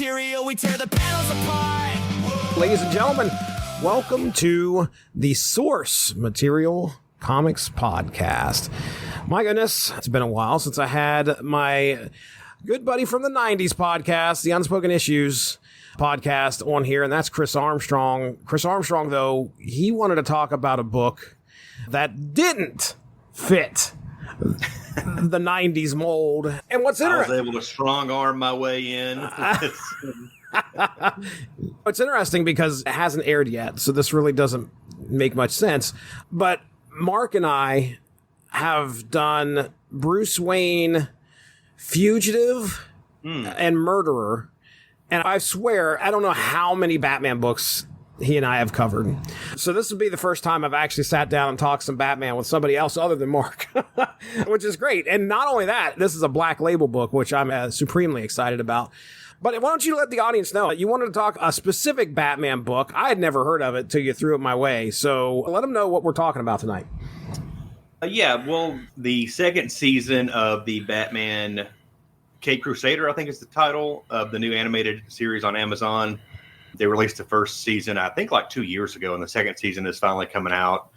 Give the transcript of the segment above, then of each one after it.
material, we tear the panels apart. Ladies and gentlemen, welcome to the Source Material Comics Podcast. My goodness, it's been a while since I had my good buddy from the 90s podcast, the Unspoken Issues podcast, on here, and that's Chris Armstrong. Chris Armstrong, though, he wanted to talk about a book that didn't fit the 90s mold. And what's interesting, I was able to strong arm my way in. It's interesting because it hasn't aired yet, so this really doesn't make much sense. But Mark and I have done Bruce Wayne, Fugitive, and Murderer. And I swear, I don't know how many Batman books he and I have covered. So this would be the first time I've actually sat down and talked some Batman with somebody else other than Mark, which is great. And not only that, this is a Black Label book, which I'm supremely excited about. But why don't you let the audience know that you wanted to talk a specific Batman book. I had never heard of it till you threw it my way. So let them know what we're talking about tonight. The second season of the Batman Caped Crusader, I think is the title of the new animated series on Amazon. They released the first season, I think, like 2 years ago, and the second season is finally coming out.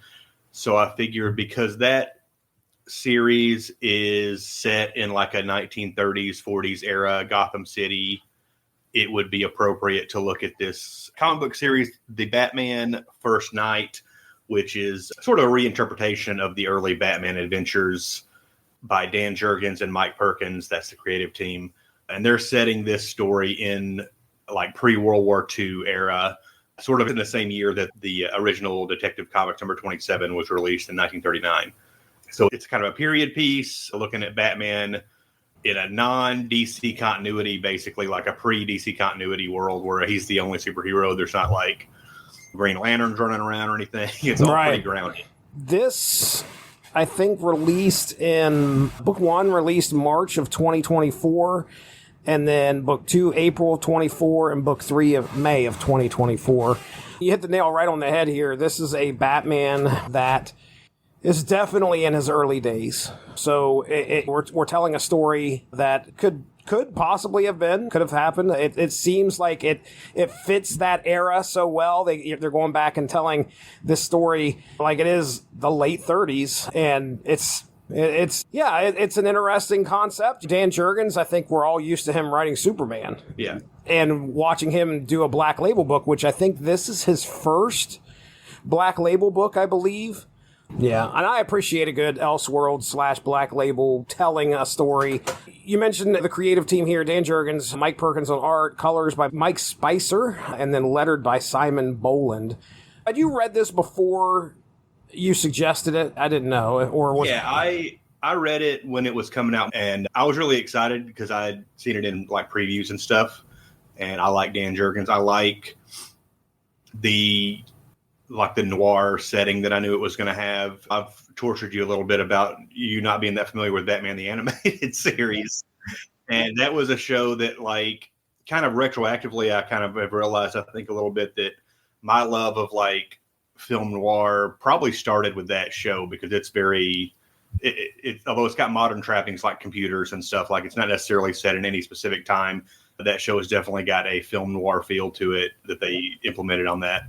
So I figured because that series is set in like a 1930s, 40s era Gotham City, it would be appropriate to look at this comic book series, The Batman First Night, which is sort of a reinterpretation of the early Batman adventures by Dan Jurgens and Mike Perkins. That's the creative team. And they're setting this story in like pre-World War II era, sort of in the same year that the original Detective Comics number 27 was released in 1939. So it's kind of a period piece looking at Batman in a non-DC continuity, basically like a pre-DC continuity world where he's the only superhero. There's not like Green Lanterns running around or anything. It's all pretty grounded. This, I think, released in book 1, released March of 2024. And then book 2, April of 24, and book 3 of May of 2024. You hit the nail right on the head here. This is a Batman that is definitely in his early days. So we're telling a story that could possibly have could have happened. It seems like it fits that era so well. They're going back and telling this story like it is the late 30s, and it's an interesting concept. Dan Jurgens, I think we're all used to him writing Superman. Yeah. And watching him do a Black Label book, which I think this is his first Black Label book, I believe. Yeah, and I appreciate a good Elseworld / Black Label telling a story. You mentioned the creative team here, Dan Jurgens, Mike Perkins on art, colors by Mike Spicer, and then lettered by Simon Boland. Had you read this before you suggested it? I didn't know. I read it when it was coming out, and I was really excited because I had seen it in like previews and stuff. And I like Dan Jurgens. I like the noir setting that I knew it was going to have. I've tortured you a little bit about you not being that familiar with Batman the Animated Series. And that was a show that, like, kind of retroactively, I kind of have realized, I think, a little bit that my love of like film noir probably started with that show, because it's very, although it's got modern trappings like computers and stuff, like it's not necessarily set in any specific time, but that show has definitely got a film noir feel to it that they implemented on that.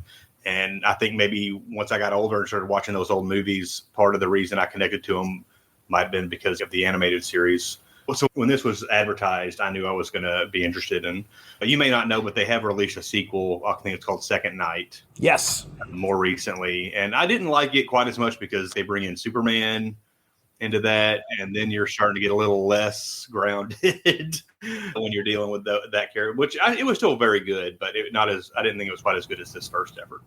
And I think maybe once I got older and started watching those old movies, part of the reason I connected to them might have been because of the animated series. So when this was advertised, I knew I was going to be interested in. You may not know, but they have released a sequel. I think it's called Second Night. Yes. More recently. And I didn't like it quite as much because they bring in Superman into that, and then you're starting to get a little less grounded when you're dealing with that character, which it was still very good, but I didn't think it was quite as good as this first effort.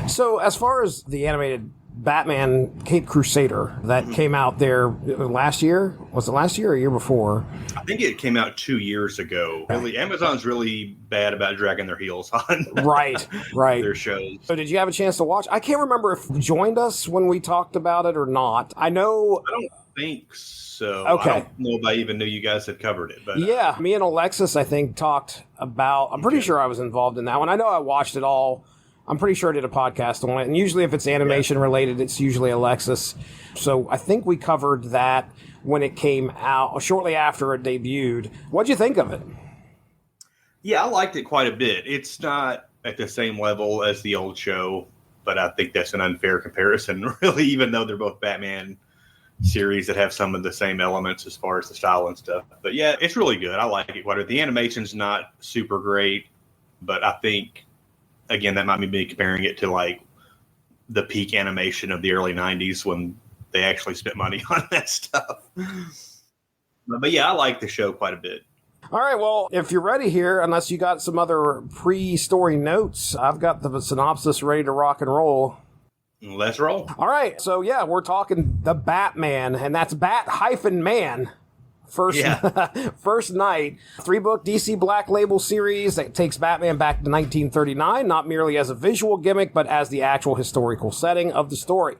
So as far as the animated Batman Caped Crusader that came out there last year, was it last year or a year before? I think it came out 2 years ago. Really, Amazon's really bad about dragging their heels on right their shows. So did you have a chance to watch? I can't remember if you joined us when we talked about it or not. I don't think so. Okay. I don't know if I even knew you guys had covered it. But yeah, me and Alexis, I think, talked about, I'm pretty sure I was involved in that one. I know I watched it all. I'm pretty sure I did a podcast on it. And usually if it's animation related, it's usually Alexis. So I think we covered that when it came out, shortly after it debuted. What'd you think of it? Yeah, I liked it quite a bit. It's not at the same level as the old show, but I think that's an unfair comparison, really, even though they're both Batman series that have some of the same elements as far as the style and stuff. But yeah, it's really good. I like it quite a bit. The animation's not super great, but I think, again, that might be me comparing it to like the peak animation of the early 90s when they actually spent money on that stuff. But yeah, I like the show quite a bit. All right, well, if you're ready here, unless you got some other pre-story notes, I've got the synopsis ready to rock and roll. Let's roll. All right, so yeah, we're talking the Batman, and that's Bat-Man. First Night, 3-book DC Black Label series that takes Batman back to 1939, not merely as a visual gimmick, but as the actual historical setting of the story.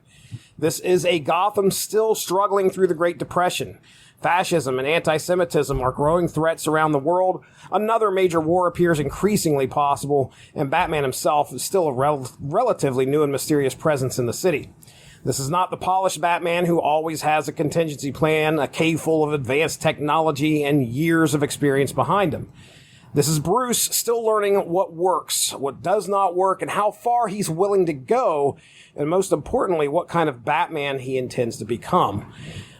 This is a Gotham still struggling through the Great Depression. Fascism and anti-Semitism are growing threats around the world. Another major war appears increasingly possible, and Batman himself is still a relatively new and mysterious presence in the city. This is not the polished Batman who always has a contingency plan, a cave full of advanced technology, and years of experience behind him. This is Bruce still learning what works, what does not work, and how far he's willing to go, and most importantly, what kind of Batman he intends to become.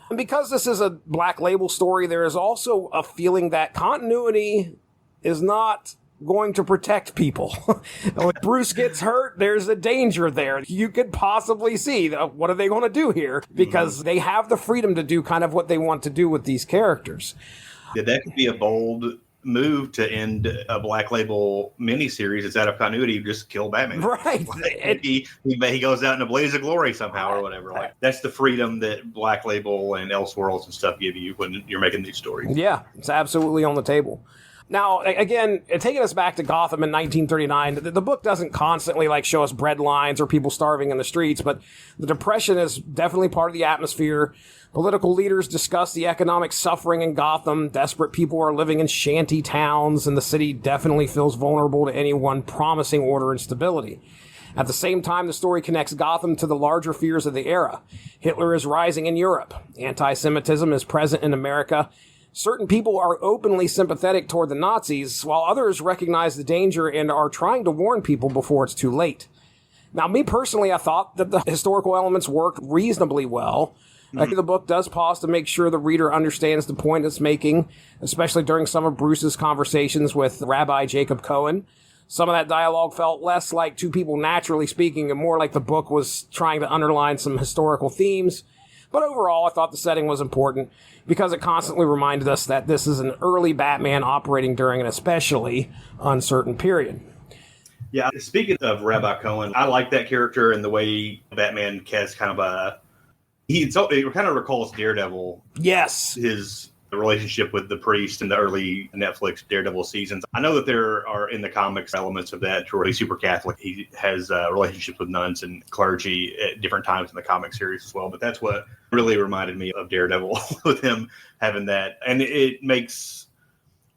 And because this is a Black Label story, there is also a feeling that continuity is not going to protect people. When Bruce gets hurt, there's a danger there. You could possibly see, what are they going to do here? Because they have the freedom to do kind of what they want to do with these characters. Yeah, that could be a bold move to end a Black Label miniseries. It's out of continuity. Just kill Batman. Right. He goes out in a blaze of glory somehow or whatever. Like, that's the freedom that Black Label and Elseworlds and stuff give you when you're making these stories. Yeah, it's absolutely on the table. Now, again, taking us back to Gotham in 1939, the book doesn't constantly show us bread lines or people starving in the streets, but the Depression is definitely part of the atmosphere. Political leaders discuss the economic suffering in Gotham. Desperate people are living in shanty towns, and the city definitely feels vulnerable to anyone promising order and stability. At the same time, the story connects Gotham to the larger fears of the era. Hitler is rising in Europe. Anti-Semitism is present in America. Certain people are openly sympathetic toward the Nazis, while others recognize the danger and are trying to warn people before it's too late. Now, me personally, I thought that the historical elements worked reasonably well. I think the book does pause to make sure the reader understands the point it's making, especially during some of Bruce's conversations with Rabbi Jacob Cohen. Some of that dialogue felt less like two people naturally speaking and more like the book was trying to underline some historical themes. But overall, I thought the setting was important because it constantly reminded us that this is an early Batman operating during an especially uncertain period. Yeah, speaking of Rabbi Cohen, I like that character and the way Batman has kind of it kind of recalls Daredevil. Yes. His relationship with the priest in the early Netflix Daredevil seasons. I know that there are in the comics elements of that where he's super Catholic. He has relationships with nuns and clergy at different times in the comic series as well. But that's what really reminded me of Daredevil with him having that. And it makes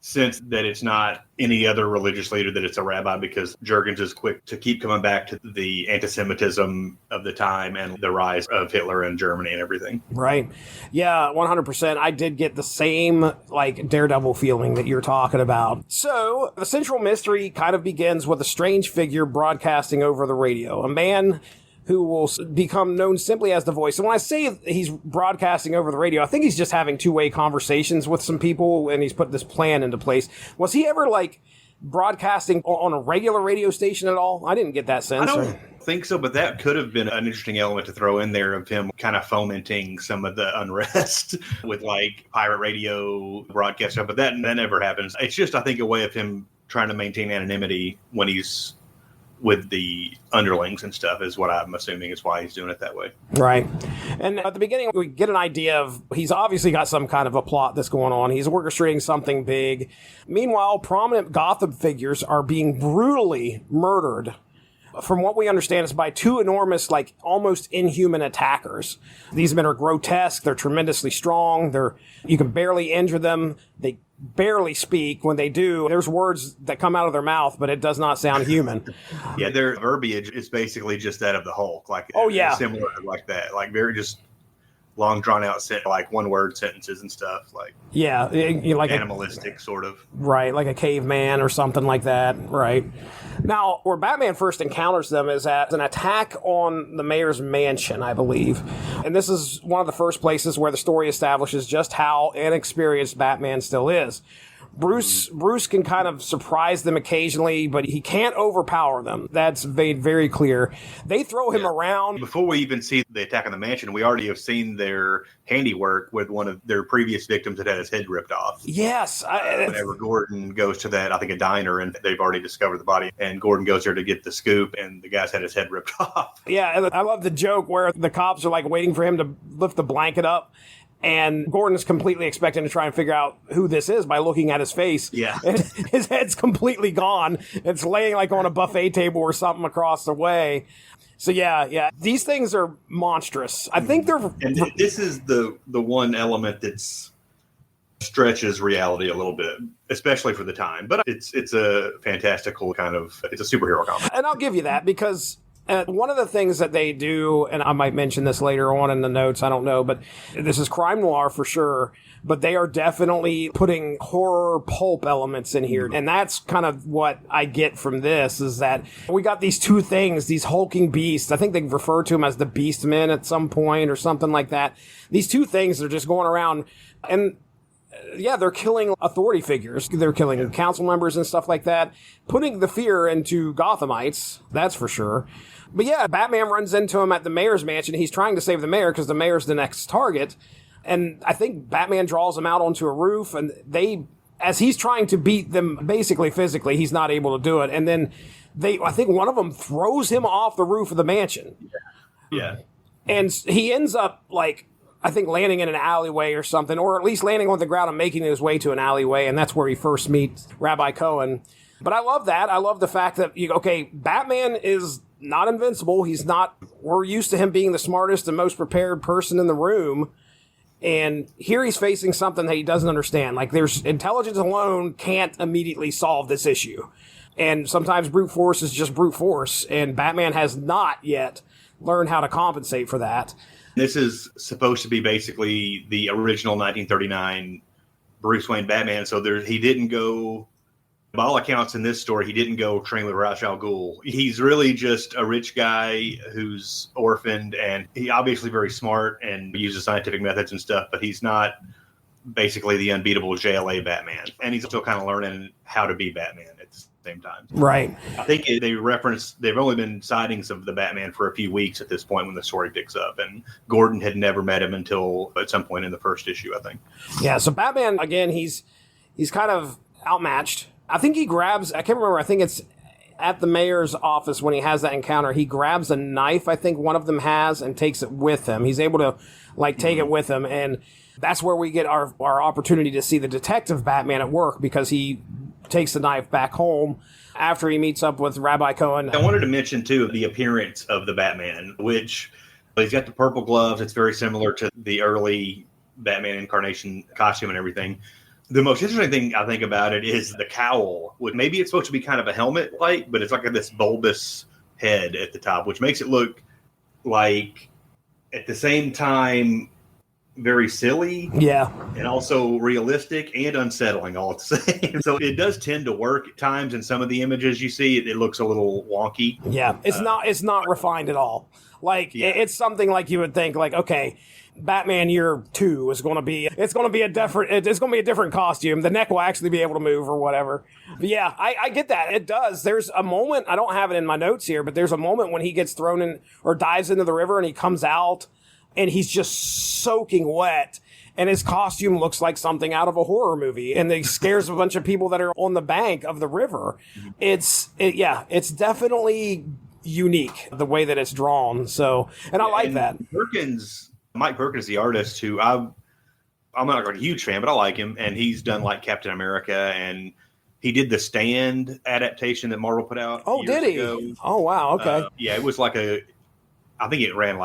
sense that it's not any other religious leader, that it's a rabbi, because Jurgens is quick to keep coming back to the anti-Semitism of the time and the rise of Hitler in Germany and everything. Right. Yeah, 100%. I did get the same Daredevil feeling that you're talking about. So the central mystery kind of begins with a strange figure broadcasting over the radio, a man who will become known simply as the Voice. And when I say he's broadcasting over the radio, I think he's just having two-way conversations with some people, and he's put this plan into place. Was he ever, broadcasting on a regular radio station at all? I didn't get that sense. I don't think so, but that could have been an interesting element to throw in there of him kind of fomenting some of the unrest with, pirate radio broadcast stuff. But that never happens. It's just, I think, a way of him trying to maintain anonymity when he's with the underlings and stuff is what I'm assuming is why he's doing it that way. Right. And at the beginning, we get an idea of he's obviously got some kind of a plot that's going on. He's orchestrating something big. Meanwhile, prominent Gotham figures are being brutally murdered. From what we understand, it's by two enormous, almost inhuman attackers. These men are grotesque. They're tremendously strong. You can barely injure them. They barely speak. When they do, there's words that come out of their mouth, but it does not sound human. Yeah, their verbiage is basically just that of the Hulk. Oh, yeah. Similar like that. Very just long drawn out like one word sentences and stuff, like like animalistic sort of. Right, like a caveman or something like that. Right. Now, where Batman first encounters them is at an attack on the mayor's mansion, I believe. And this is one of the first places where the story establishes just how inexperienced Batman still is. Bruce can kind of surprise them occasionally, but he can't overpower them. That's made very clear. They throw him around. Before we even see the attack on the mansion, we already have seen their handiwork with one of their previous victims that had his head ripped off. Yes. Whenever Gordon goes to that, I think a diner, and they've already discovered the body, and Gordon goes there to get the scoop, and the guy's had his head ripped off. Yeah, and I love the joke where the cops are like waiting for him to lift the blanket up. And Gordon's completely expecting to try and figure out who this is by looking at his face. Yeah. And his head's completely gone. It's laying like on a buffet table or something across the way. So yeah. These things are monstrous. I think they're... And this is the one element that's stretches reality a little bit, especially for the time. But it's a fantastical kind of... It's a superhero comic. And I'll give you that because... one of the things that they do, and I might mention this later on in the notes, I don't know, but this is crime noir for sure, but they are definitely putting horror pulp elements in here. And that's kind of what I get from this, is that we got these two things, these hulking beasts. I think they refer to them as the Beast Men at some point or something like that. These two things are just going around and... yeah, they're killing authority figures. They're killing council members and stuff like that, putting the fear into Gothamites, that's for sure. But yeah, Batman runs into him at the mayor's mansion. He's trying to save the mayor because the mayor's the next target. And I think Batman draws him out onto a roof, and as he's trying to beat them basically physically, he's not able to do it. And then I think one of them throws him off the roof of the mansion. Yeah. And he ends up I think landing in an alleyway or something, or at least landing on the ground and making his way to an alleyway, and that's where he first meets Rabbi Cohen. But I love that. I love the fact that, Batman is not invincible. We're used to him being the smartest and most prepared person in the room, and here he's facing something that he doesn't understand. Like, there's intelligence alone can't immediately solve this issue. And sometimes brute force is just brute force, and Batman has not yet learned how to compensate for that. This is supposed to be basically the original 1939 Bruce Wayne Batman. So he didn't go, by all accounts in this story, he didn't go train with Ra's al Ghul. He's really just a rich guy who's orphaned, and he obviously very smart and uses scientific methods and stuff, but he's not basically the unbeatable JLA Batman. And he's still kind of learning how to be Batman at the same time. Right. I think they've only been sightings of the Batman for a few weeks at this point when the story picks up, and Gordon had never met him until at some point in the first issue, I think. Yeah, so Batman, again, he's kind of outmatched. I think he grabs, I can't remember, I think it's at the mayor's office when he has that encounter, he grabs a knife, I think one of them has, and takes it with him. He's able to, take it with him, and that's where we get our opportunity to see the detective Batman at work, because he takes the knife back home after he meets up with Rabbi Cohen. I wanted to mention, too, the appearance of the Batman, which he's got the purple gloves. It's very similar to the early Batman incarnation costume and everything. The most interesting thing I think about it is the cowl. Maybe it's supposed to be kind of a helmet-like, but it's like this bulbous head at the top, which makes it look like, at the same time, very silly, and also realistic and unsettling all at the same. So it does tend to work at times in some of the images you see. It looks a little wonky. Yeah, it's not refined at all. It's something like you would think, okay, Batman Year 2 is going to be a different costume. The neck will actually be able to move or whatever. But yeah, I get that. It does. There's a moment, I don't have it in my notes here, but there's a moment when he gets thrown in or dives into the river and he comes out and he's just soaking wet, and his costume looks like something out of a horror movie, and he scares a bunch of people that are on the bank of the river. It's definitely unique the way that it's drawn. So, and I like that. Mike Perkins, the artist, who I'm not a huge fan, but I like him, and he's done Captain America, and he did the Stand adaptation that Marvel put out. Oh, did he? Ago. Oh, wow. Okay. It was I think it ran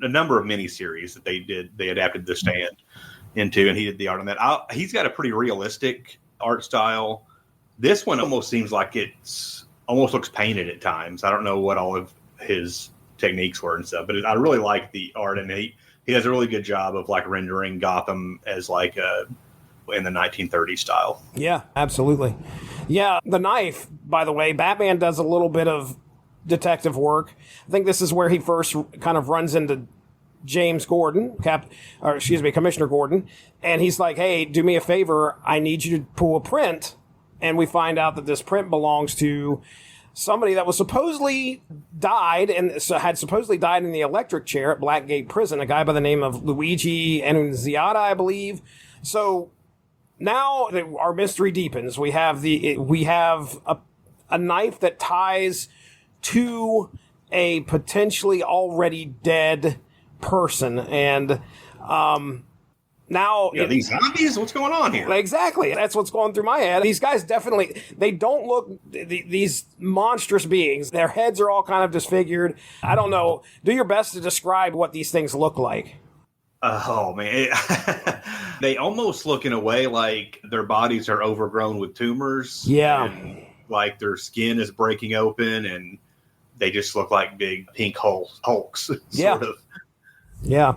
a number of miniseries that they did. They adapted the Stand into, and he did the art on that. He's got a pretty realistic art style. This one almost seems like almost looks painted at times. I don't know what all of his techniques were and stuff, but I really like the art, and he does a really good job of like rendering Gotham as like in the 1930s style. Yeah, absolutely. Yeah, the knife, by the way, Batman does a little bit of detective work. I think this is where he first kind of runs into James Gordon, Commissioner Gordon, and he's like, hey, do me a favor, I need you to pull a print, and we find out that this print belongs to somebody that was supposedly died in the electric chair at Blackgate Prison, a guy by the name of Luigi Annunziata, I believe. So now our mystery deepens. We have a knife that ties to a potentially already dead person, and now these zombies, what's going on here? Exactly, that's what's going through my head. These guys definitely, they don't look these monstrous beings. Their heads are all kind of disfigured. I don't know, do your best to describe what these things look like. Oh man, they almost look in a way like their bodies are overgrown with tumors. Yeah, and like their skin is breaking open, and they just look like big pink hulks. Sort of. Yeah.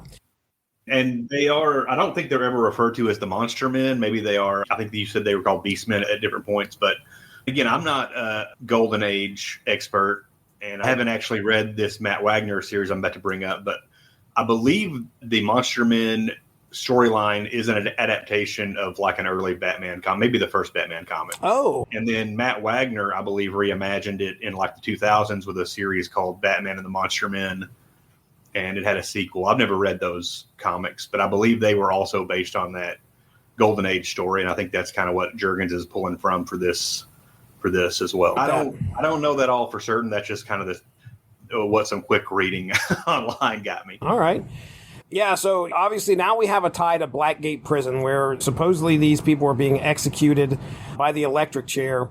And they are, I don't think they're ever referred to as the Monster Men. Maybe they are. I think you said they were called Beast Men at different points. But again, I'm not a Golden Age expert, and I haven't actually read this Matt Wagner series I'm about to bring up. But I believe the Monster Men storyline is an adaptation of like an early Batman comic, maybe the first Batman comic. Oh. And then Matt Wagner, I believe, reimagined it in like the 2000s with a series called Batman and the Monster Men. And it had a sequel. I've never read those comics, but I believe they were also based on that Golden Age story, and I think that's kind of what Jurgens is pulling from for this as well. I don't know that all for certain. That's just kind of what some quick reading online got me. All right. Yeah, so obviously now we have a tie to Blackgate Prison, where supposedly these people are being executed by the electric chair.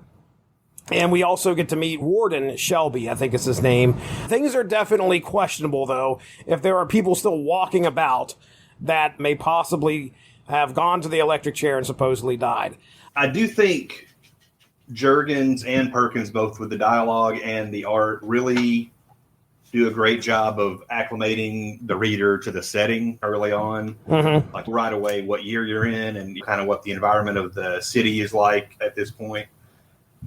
And we also get to meet Warden Shelby, I think is his name. Things are definitely questionable, though, if there are people still walking about that may possibly have gone to the electric chair and supposedly died. I do think Jurgens and Perkins, both with the dialogue and the art, really do a great job of acclimating the reader to the setting early on. Mm-hmm. Like right away what year you're in and kind of what the environment of the city is like at this point.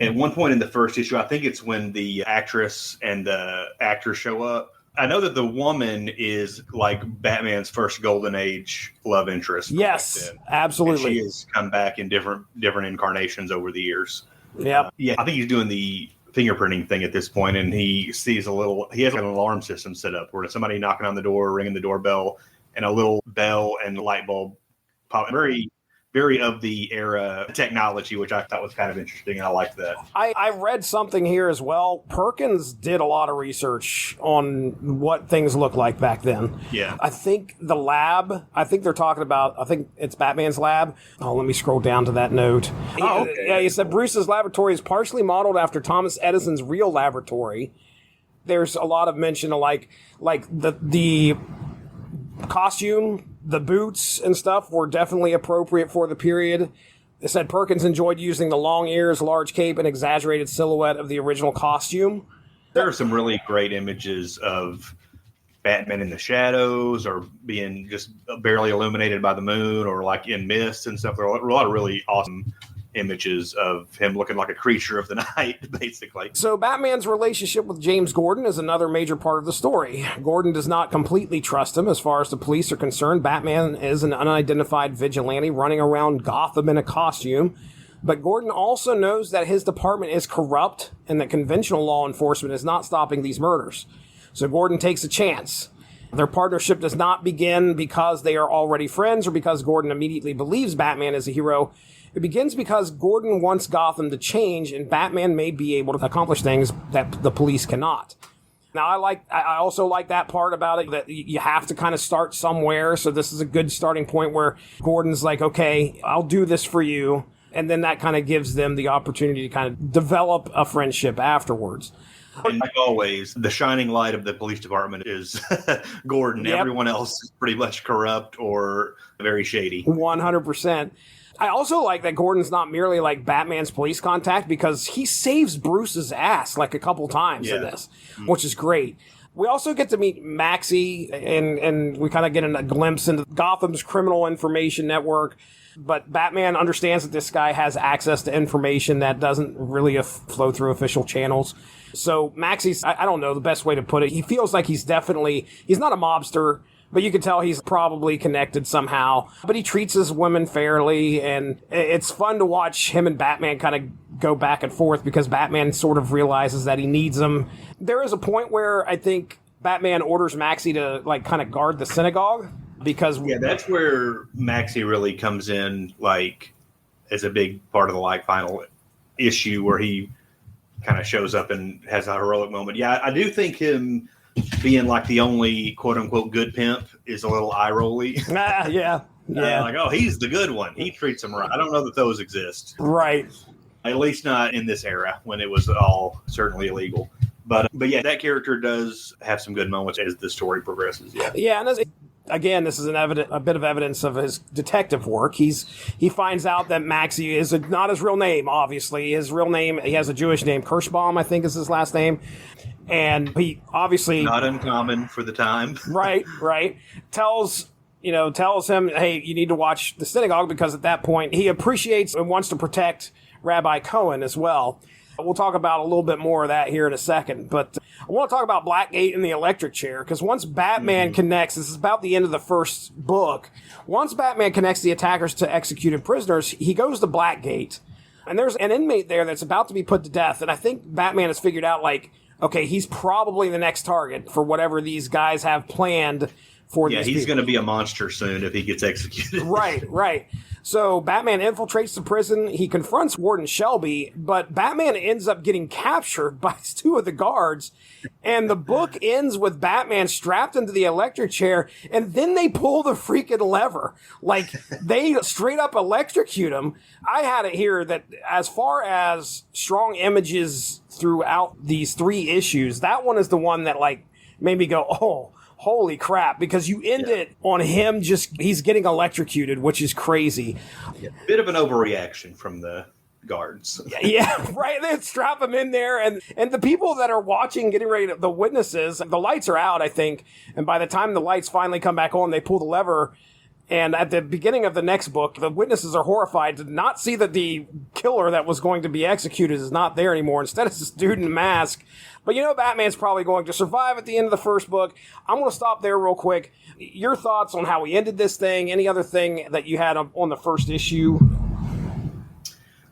At one point in the first issue, I think it's when the actress and the actor show up. I know that the woman is like Batman's first Golden Age love interest. Yes, absolutely. And she has come back in different incarnations over the years. Yeah. I think he's doing the fingerprinting thing at this point, and he sees he has an alarm system set up where somebody knocking on the door, ringing the doorbell, and a little bell and light bulb pop. Very of the era technology, which I thought was kind of interesting, and I liked that. I read something here as well. Perkins did a lot of research on what things looked like back then. Yeah. I think the lab, I think it's Batman's lab. Oh, let me scroll don to that note. Oh, okay. Yeah, he said Bruce's laboratory is partially modeled after Thomas Edison's real laboratory. There's a lot of mention of like the costume, the boots and stuff were definitely appropriate for the period. They said Perkins enjoyed using the long ears, large cape, and exaggerated silhouette of the original costume. There are some really great images of Batman in the shadows or being just barely illuminated by the moon or like in mist and stuff. There are a lot of really awesome images of him looking like a creature of the night, basically. So Batman's relationship with James Gordon is another major part of the story. Gordon does not completely trust him as far as the police are concerned. Batman is an unidentified vigilante running around Gotham in a costume. But Gordon also knows that his department is corrupt and that conventional law enforcement is not stopping these murders. So Gordon takes a chance. Their partnership does not begin because they are already friends or because Gordon immediately believes Batman is a hero. It begins because Gordon wants Gotham to change, and Batman may be able to accomplish things that the police cannot. Now, I also like that part about it, that you have to kind of start somewhere. So this is a good starting point where Gordon's like, okay, I'll do this for you. And then that kind of gives them the opportunity to kind of develop a friendship afterwards. And like always, the shining light of the police department is Gordon. Yep. Everyone else is pretty much corrupt or very shady. 100%. I also like that Gordon's not merely like Batman's police contact because he saves Bruce's ass like a couple times in this, which is great. We also get to meet Maxie, and we kind of get a glimpse into Gotham's criminal information network. But Batman understands that this guy has access to information that doesn't really flow through official channels. So Maxie's, I don't know the best way to put it. He feels like he's not a mobster, but you can tell he's probably connected somehow. But he treats his women fairly, and it's fun to watch him and Batman kind of go back and forth because Batman sort of realizes that he needs him. There is a point where I think Batman orders Maxie to kind of guard the synagogue. Because that's where Maxie really comes in, as a big part of the final issue where he kind of shows up and has a heroic moment. Yeah, I do think him being the only quote unquote good pimp is a little eye rolly. Yeah. He's the good one. He treats him right. I don't know that those exist. Right. At least not in this era when it was all certainly illegal. But yeah, that character does have some good moments as the story progresses. Yeah. Yeah, and again, this is a bit of evidence of his detective work. He finds out that Maxie is not his real name, obviously. His real name, he has a Jewish name. Kirschbaum, I think, is his last name. And he obviously... Not uncommon for the time. Right. Tells him, hey, you need to watch the synagogue, because at that point he appreciates and wants to protect Rabbi Cohen as well. We'll talk about a little bit more of that here in a second. But I want to talk about Blackgate and the electric chair, because once Batman connects, this is about the end of the first book, once Batman connects the attackers to executed prisoners, he goes to Blackgate. And there's an inmate there that's about to be put to death. And I think Batman has figured out, okay, he's probably the next target for whatever these guys have planned for these people. He's going to be a monster soon if he gets executed. Right. So Batman infiltrates the prison. He confronts Warden Shelby, but Batman ends up getting captured by two of the guards. And the book ends with Batman strapped into the electric chair, and then they pull the freaking lever. They straight up electrocute him. I had it here that as far as strong images throughout these 3 issues, that one is the one that made me go, oh, holy crap, because you end it on him he's getting electrocuted, which is crazy. Yeah. Bit of an overreaction from the guards. Yeah, right. They strap him in there, and the people that are watching, getting ready the witnesses, the lights are out, I think, and by the time the lights finally come back on, they pull the lever. And at the beginning of the next book, the witnesses are horrified to not see that the killer that was going to be executed is not there anymore. Instead, it's this dude in a mask. But Batman's probably going to survive at the end of the first book. I'm going to stop there real quick. Your thoughts on how we ended this thing? Any other thing that you had on the first issue?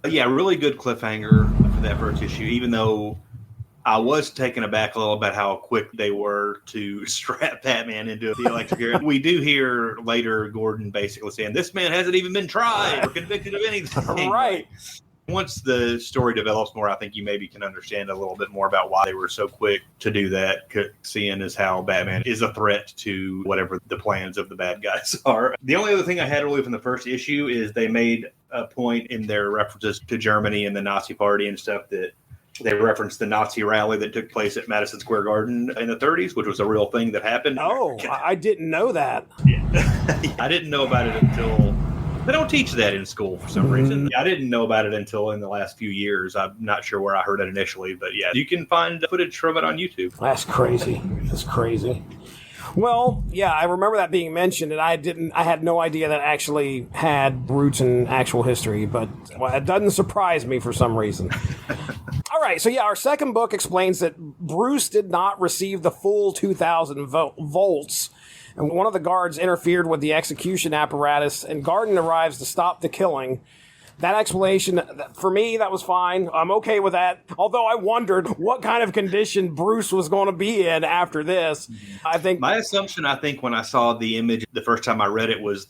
Yeah, really good cliffhanger for that first issue, even though I was taken aback a little about how quick they were to strap Batman into the electric chair. We do hear later Gordon basically saying, this man hasn't even been tried or convicted of anything. Right. Once the story develops more, I think you maybe can understand a little bit more about why they were so quick to do that, seeing as how Batman is a threat to whatever the plans of the bad guys are. The only other thing I had really from the first issue is they made a point in their references to Germany and the Nazi Party and stuff that they referenced the Nazi rally that took place at Madison Square Garden in the 30s, which was a real thing that happened. Oh, I didn't know that. Yeah. I didn't know about it until... They don't teach that in school for some reason. I didn't know about it until in the last few years. I'm not sure where I heard it initially, but yeah, you can find footage from it on YouTube. That's crazy. That's crazy. Well, yeah, I remember that being mentioned, and I had no idea that actually had roots in actual history, but it doesn't surprise me for some reason. All right, so yeah, our second book explains that Bruce did not receive the full 2,000 volts, and one of the guards interfered with the execution apparatus, and Garden arrives to stop the killing. That explanation, for me, that was fine. I'm okay with that. Although I wondered what kind of condition Bruce was going to be in after this. I think my assumption, when I saw the image the first time I read it was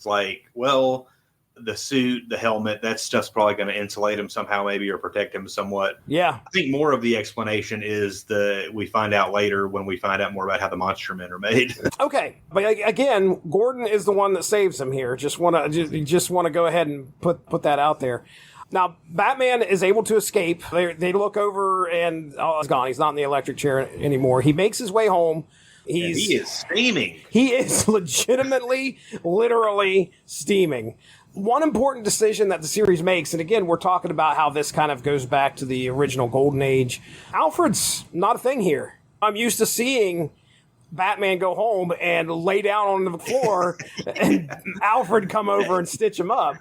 the suit, the helmet, that stuff's probably going to insulate him somehow maybe or protect him somewhat. Yeah. I think more of the explanation is we find out later when we find out more about how the Monster Men are made. Okay. But again, Gordon is the one that saves him here. Just want to go ahead and put that out there. Now, Batman is able to escape. They look over and he's gone. He's not in the electric chair anymore. He makes his way home. He is steaming. He is legitimately, literally steaming. One important decision that the series makes, and again, we're talking about how this kind of goes back to the original Golden Age. Alfred's not a thing here. I'm used to seeing Batman go home and lay down on the floor and Alfred come over and stitch him up.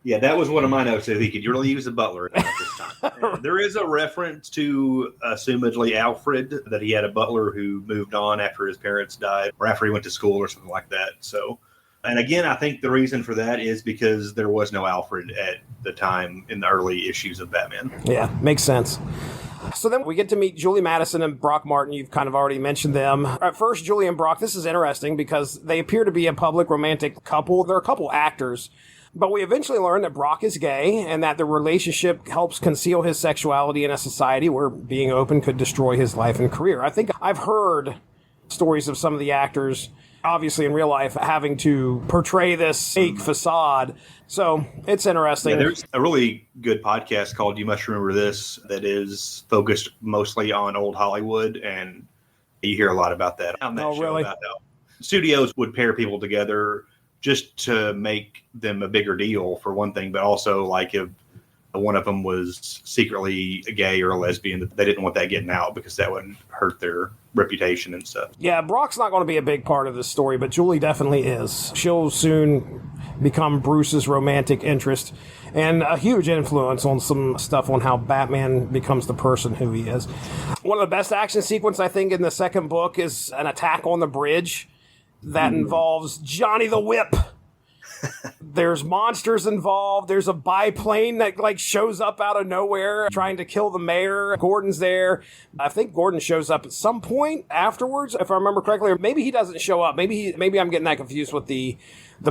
Yeah, that was one of my notes. That he could really use a butler at this time. There is a reference to, assumedly, Alfred, that he had a butler who moved on after his parents died or after he went to school or something like that. So, and again, I think the reason for that is because there was no Alfred at the time in the early issues of Batman. Yeah, makes sense. So then we get to meet Julie Madison and Brock Martin. You've kind of already mentioned them. At first, Julie and Brock, this is interesting because they appear to be a public romantic couple. They're a couple actors. But we eventually learn that Brock is gay and that the relationship helps conceal his sexuality in a society where being open could destroy his life and career. I think I've heard stories of some of the actors, obviously in real life, having to portray this fake facade. So it's interesting. Yeah, there's a really good podcast called You Must Remember This that is focused mostly on old Hollywood, and you hear a lot about that on that show. Really? About how studios would pair people together just to make them a bigger deal, for one thing, but also like if one of them was secretly a gay or a lesbian, they didn't want that getting out because that would hurt their reputation and stuff. Yeah, Brock's not going to be a big part of this story, but Julie definitely is. She'll soon become Bruce's romantic interest and a huge influence on some stuff on how Batman becomes the person who he is. One of the best action sequences, I think, in the second book is an attack on the bridge that involves Johnny the Whip. There's monsters involved. There's a biplane that like shows up out of nowhere trying to kill the mayor. Gordon's there. I think Gordon shows up at some point afterwards, if I remember correctly, or maybe he doesn't show up. Maybe I'm getting that confused with the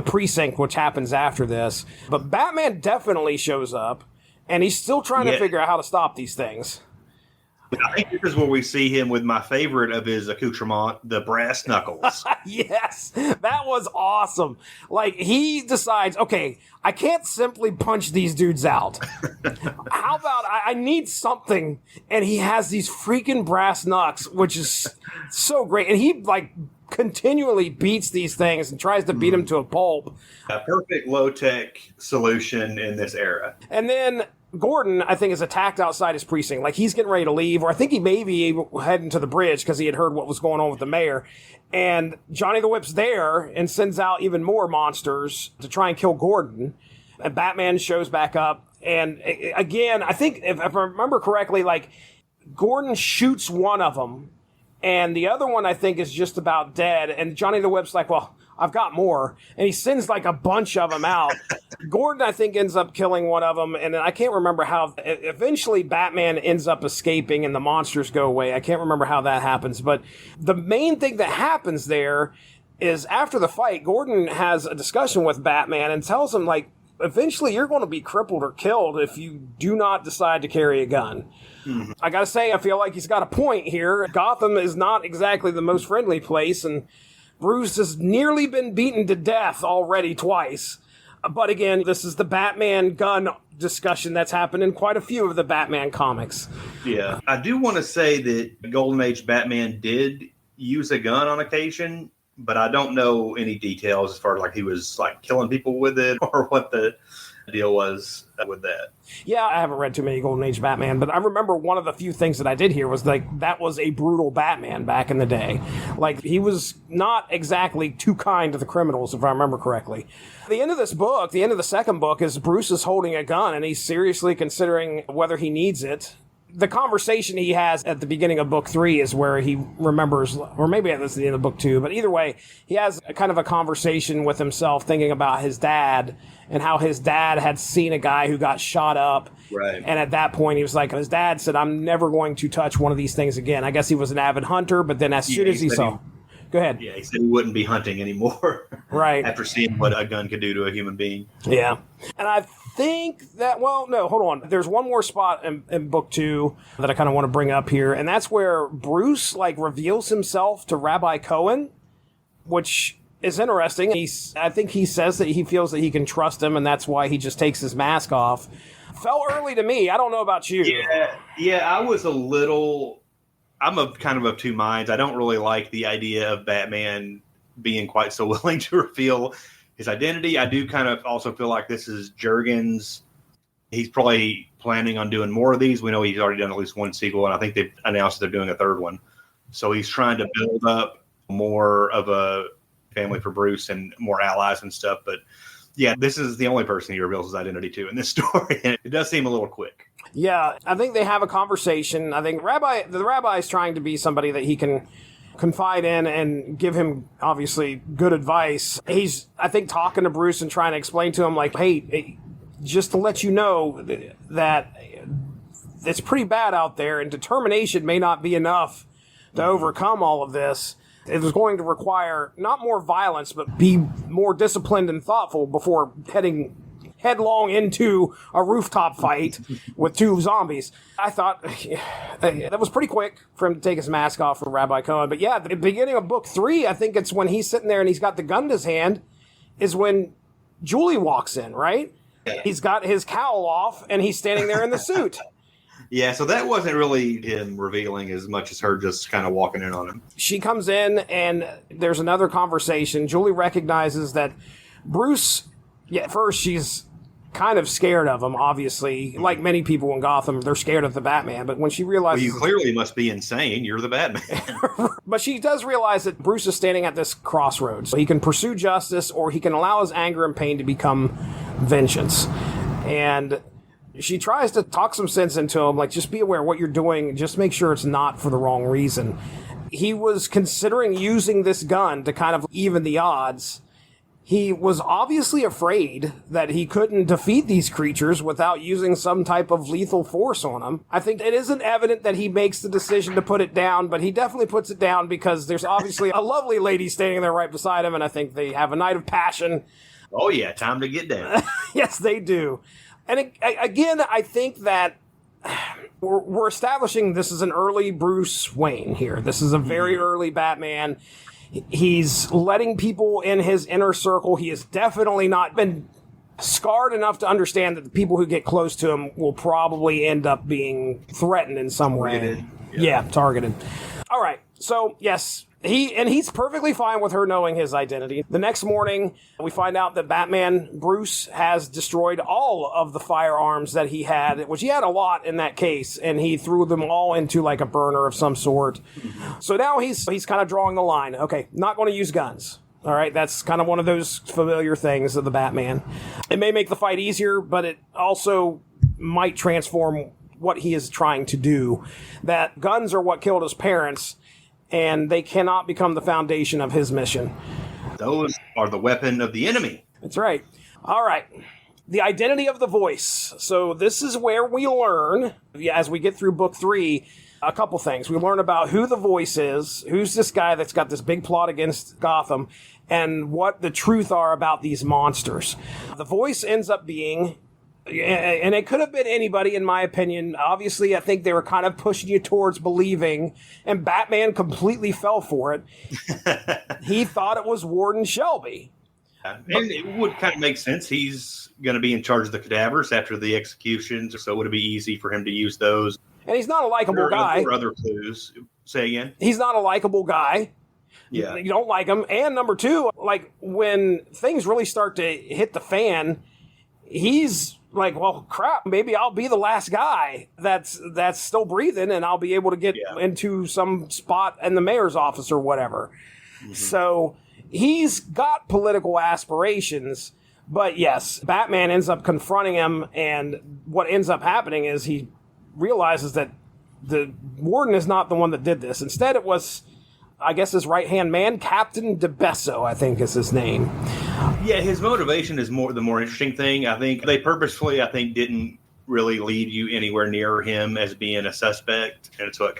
precinct, which happens after this. But Batman definitely shows up, and he's still trying to figure out how to stop these things. I think this is where we see him with my favorite of his accoutrement, the brass knuckles. Yes, that was awesome. Like, he decides, okay, I can't simply punch these dudes out. How about I need something? And he has these freaking brass knucks, which is so great. And he, like, continually beats these things and tries to beat them to a pulp. A perfect low-tech solution in this era. And then Gordon, I think, is attacked outside his precinct. Like, he's getting ready to leave, or I think he may be heading to the bridge because he had heard what was going on with the mayor. And Johnny the Whip's there and sends out even more monsters to try and kill Gordon. And Batman shows back up. And again, I think, if I remember correctly, like, Gordon shoots one of them, and the other one, I think, is just about dead. And Johnny the Whip's like, well, I've got more. And he sends like a bunch of them out. Gordon, I think, ends up killing one of them. And I can't remember how. Eventually, Batman ends up escaping and the monsters go away. I can't remember how that happens. But the main thing that happens there is after the fight, Gordon has a discussion with Batman and tells him, like, eventually you're going to be crippled or killed if you do not decide to carry a gun. Mm-hmm. I got to say, I feel like he's got a point here. Gotham is not exactly the most friendly place, and Bruce has nearly been beaten to death already twice. But again, this is the Batman gun discussion that's happened in quite a few of the Batman comics. Yeah. I do want to say that Golden Age Batman did use a gun on occasion, but I don't know any details as far as like he was like killing people with it or what the deal was with that. Yeah, I haven't read too many Golden Age Batman, but I remember one of the few things that I did hear was like that was a brutal Batman back in the day. Like, he was not exactly too kind to the criminals, if I remember correctly. The end of this book, the end of the second book, is Bruce is holding a gun and he's seriously considering whether he needs it. The conversation he has at the beginning of book 3 is where he remembers, or maybe that's the end of book 2, but either way, he has a kind of a conversation with himself thinking about his dad and how his dad had seen a guy who got shot up. Right. And at that point, he was like, his dad said, I'm never going to touch one of these things again. I guess he was an avid hunter, but then as soon as he saw... Go ahead. Yeah, he said he wouldn't be hunting anymore. Right. After seeing what a gun could do to a human being. Yeah. And I think that, well, no, hold on. There's one more spot in book 2 that I kind of want to bring up here, and that's where Bruce, like, reveals himself to Rabbi Cohen, which is interesting. I think he says that he feels that he can trust him, and that's why he just takes his mask off. Felt early to me. I don't know about you. Yeah, I was a little... I'm kind of two minds. I don't really like the idea of Batman being quite so willing to reveal his identity. I do kind of also feel like this is Jurgens. He's probably planning on doing more of these. We know he's already done at least one sequel, and I think they've announced they're doing a third one. So he's trying to build up more of a family for Bruce and more allies and stuff. But yeah, this is the only person he reveals his identity to in this story. And it does seem a little quick. Yeah, I think they have a conversation. I think the rabbi is trying to be somebody that he can confide in and give him, obviously, good advice. He's, I think, talking to Bruce and trying to explain to him, like, hey, just to let you know that it's pretty bad out there, and determination may not be enough to overcome all of this. It was going to require not more violence, but be more disciplined and thoughtful before heading headlong into a rooftop fight with two zombies. I thought that was pretty quick for him to take his mask off for Rabbi Cohen. But yeah, at the beginning of book 3, I think it's when he's sitting there and he's got the gun in his hand, is when Julie walks in, right? He's got his cowl off and he's standing there in the suit. Yeah, so that wasn't really him revealing as much as her just kind of walking in on him. She comes in and there's another conversation. Julie recognizes that Bruce, at first she's kind of scared of him, obviously. Like many people in Gotham, they're scared of the Batman. But when she realizes... Well, you clearly must be insane. You're the Batman. But she does realize that Bruce is standing at this crossroads. He can pursue justice or he can allow his anger and pain to become vengeance. And she tries to talk some sense into him, like, just be aware of what you're doing. Just make sure it's not for the wrong reason. He was considering using this gun to kind of even the odds. He was obviously afraid that he couldn't defeat these creatures without using some type of lethal force on them. I think it isn't evident that he makes the decision to put it down, but he definitely puts it down because there's obviously a lovely lady standing there right beside him, and I think they have a night of passion. Oh, yeah, time to get down. Yes, they do. And again, I think that we're establishing this is an early Bruce Wayne here. This is a very early Batman. He's letting people in his inner circle. He has definitely not been scarred enough to understand that the people who get close to him will probably end up being threatened in some way. Yeah, targeted. All right. So, yes, he's perfectly fine with her knowing his identity. The next morning, we find out that Batman Bruce has destroyed all of the firearms that he had, which he had a lot in that case, and he threw them all into like a burner of some sort. So now he's kind of drawing the line. Okay, not going to use guns. All right, that's kind of one of those familiar things of the Batman. It may make the fight easier, but it also might transform what he is trying to do. That guns are what killed his parents, and they cannot become the foundation of his mission. Those are the weapon of the enemy. That's right. All right. The identity of the voice. So this is where we learn, as we get through book 3, a couple things. We learn about who the voice is, who's this guy that's got this big plot against Gotham, and what the truth are about these monsters. The voice ends up being... And it could have been anybody, in my opinion. Obviously, I think they were kind of pushing you towards believing, and Batman completely fell for it. He thought it was Warden Shelby. And it would kind of make sense. He's going to be in charge of the cadavers after the executions, so it would be easy for him to use those. And he's not a likable guy. Or other clues. Say again? He's not a likable guy. Yeah. You don't like him. And number 2, like, when things really start to hit the fan, he's... like, well, crap, maybe I'll be the last guy that's still breathing, and I'll be able to get into some spot in the mayor's office or whatever. Mm-hmm. So he's got political aspirations, but yes, Batman ends up confronting him, and what ends up happening is he realizes that the warden is not the one that did this. Instead, it was, I guess, his right-hand man, Captain DeBesso, I think is his name. Yeah, his motivation is the more interesting thing. I think they purposefully, didn't really lead you anywhere near him as being a suspect, and so it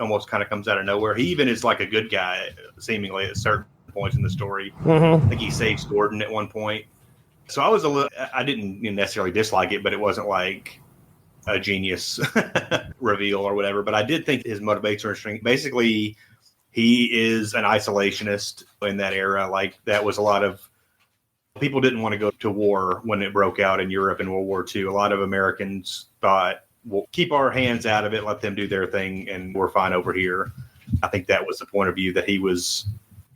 almost kind of comes out of nowhere. He even is like a good guy, seemingly at certain points in the story. Mm-hmm. I think he saves Gordon at one point. So I didn't necessarily dislike it, but it wasn't like a genius reveal or whatever. But I did think his motivations are interesting. Basically, he is an isolationist in that era. Like, that was a lot of people didn't want to go to war when it broke out in Europe in World War II. A lot of Americans thought, we'll keep our hands out of it, let them do their thing, and we're fine over here. I think that was the point of view that he was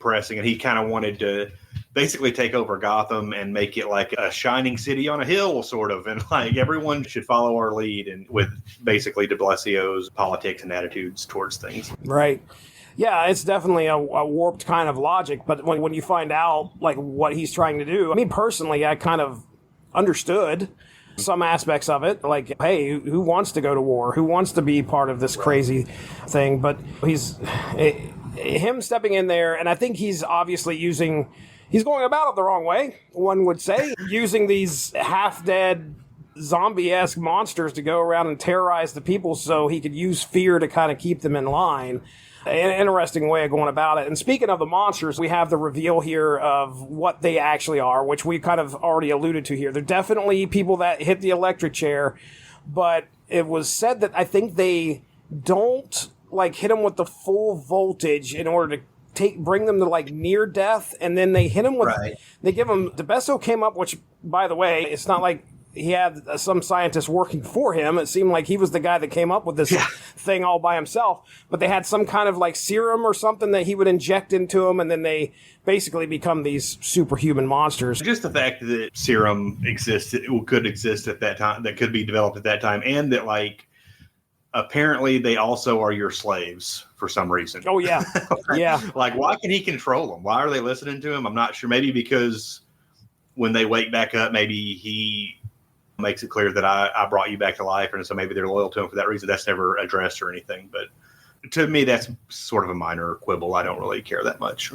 pressing, and he kind of wanted to basically take over Gotham and make it like a shining city on a hill, sort of, and like everyone should follow our lead, and with basically de Blasio's politics and attitudes towards things. Right. Yeah, it's definitely a warped kind of logic, but when you find out like what he's trying to do, I mean, personally, I kind of understood some aspects of it, like, hey, who wants to go to war? Who wants to be part of this crazy thing? But him stepping in there, and I think he's obviously he's going about it the wrong way, one would say, using these half-dead zombie-esque monsters to go around and terrorize the people so he could use fear to kind of keep them in line. An interesting way of going about it. And speaking of the monsters, we have the reveal here of what they actually are, which we kind of already alluded to here. They're definitely people that hit the electric chair, but it was said that I think they don't like hit them with the full voltage in order to bring them to like near death, and then they hit them with, they give them, DeBesso came up, which by the way, it's not like he had some scientist working for him. It seemed like he was the guy that came up with this thing all by himself. But they had some kind of like serum or something that he would inject into them, and then they basically become these superhuman monsters. Just the fact that serum could exist at that time, that could be developed at that time, and that like apparently they also are your slaves for some reason. Oh yeah, yeah. Like, why can he control them? Why are they listening to him? I'm not sure. Maybe because when they wake back up, maybe he makes it clear that I brought you back to life, and so maybe they're loyal to him for that reason. That's never addressed or anything, but to me, that's sort of a minor quibble. I don't really care that much.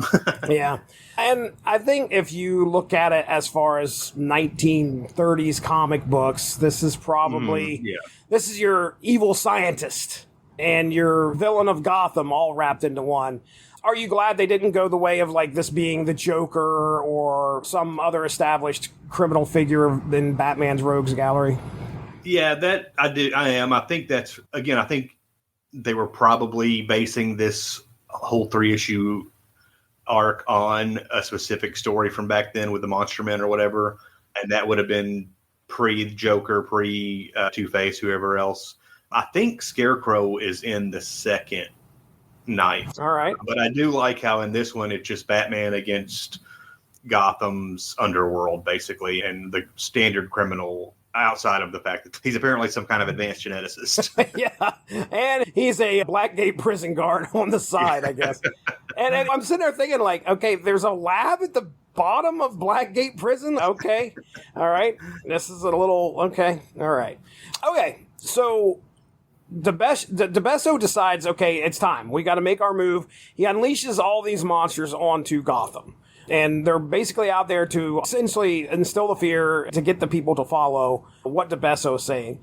Yeah. And I think if you look at it as far as 1930s comic books, this is probably, this is your evil scientist and your villain of Gotham all wrapped into one. Are you glad they didn't go the way of like this being the Joker or some other established criminal figure in Batman's Rogues Gallery? Yeah, that I do. I am. I think that's, again, I think they were probably basing this whole 3-issue arc on a specific story from back then with the Monster Men or whatever. And that would have been pre-Joker, pre-Two-Face, whoever else. I think Scarecrow is in the second night. All right. But I do like how in this one it's just Batman against Gotham's underworld, basically, and the standard criminal outside of the fact that he's apparently some kind of advanced geneticist. Yeah. And he's a Blackgate prison guard on the side, I guess. and I'm sitting there thinking, like, okay, there's a lab at the bottom of Blackgate prison? Okay. All right. This is a little, okay. All right. Okay. So DeBesso decides, okay, it's time. We got to make our move. He unleashes all these monsters onto Gotham. And they're basically out there to essentially instill the fear to get the people to follow what DeBesso is saying.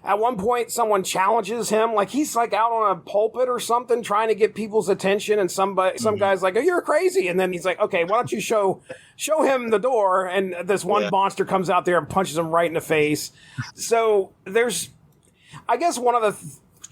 At one point, someone challenges him, like he's like out on a pulpit or something trying to get people's attention, and some guy's like, "Oh, you're crazy!" And then he's like, "Okay, why don't you show him the door?" And this one monster comes out there and punches him right in the face. So there's, I guess, one of the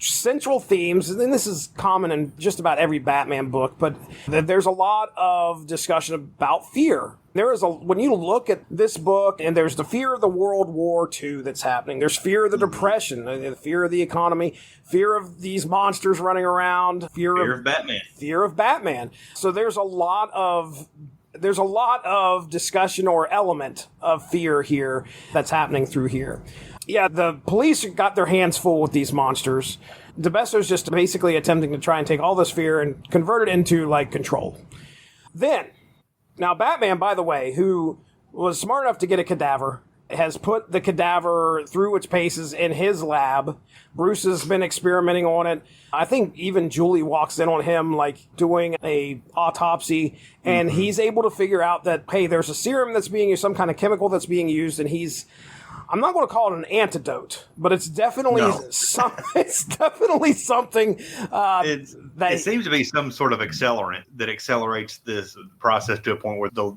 central themes, and this is common in just about every Batman book, but there's a lot of discussion about fear. When you look at this book, and there's the fear of the World War II that's happening. There's fear of the Depression, the fear of the economy, fear of these monsters running around, fear of Batman. Fear of Batman. So there's a lot of discussion or element of fear here that's happening through here. Yeah, the police got their hands full with these monsters. DeBesso's just basically attempting to try and take all this fear and convert it into, like, control. Now Batman, by the way, who was smart enough to get a cadaver, has put the cadaver through its paces in his lab. Bruce has been experimenting on it. I think even Julie walks in on him, like, doing a autopsy, and he's able to figure out that, hey, there's a serum that's being used, some kind of chemical that's being used, and I'm not going to call it an antidote, but it's definitely it's definitely something it seems to be some sort of accelerant that accelerates this process to a point where the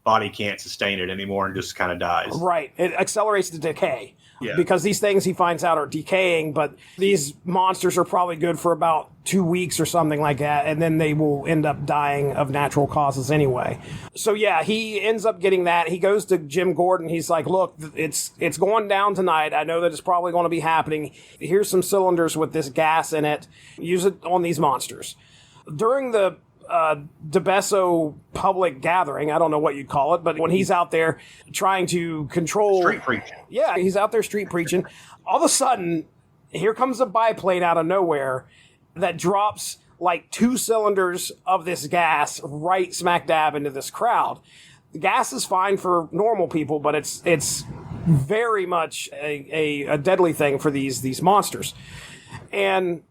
body can't sustain it anymore and just kind of dies. Right. It accelerates the decay. Yeah. Because these things he finds out are decaying, but these monsters are probably good for about 2 weeks or something like that, and then they will end up dying of natural causes anyway. So yeah, he ends up getting that. He goes to Jim Gordon. He's like, look, it's going down tonight. I know that it's probably going to be happening. Here's some cylinders with this gas in it. Use it on these monsters. During the DeBesso public gathering, I don't know what you'd call it, but when he's out there trying to control street preaching. Yeah, he's out there street preaching. All of a sudden, here comes a biplane out of nowhere that drops like 2 cylinders of this gas right smack dab into this crowd. The gas is fine for normal people, but it's very much a deadly thing for these monsters. And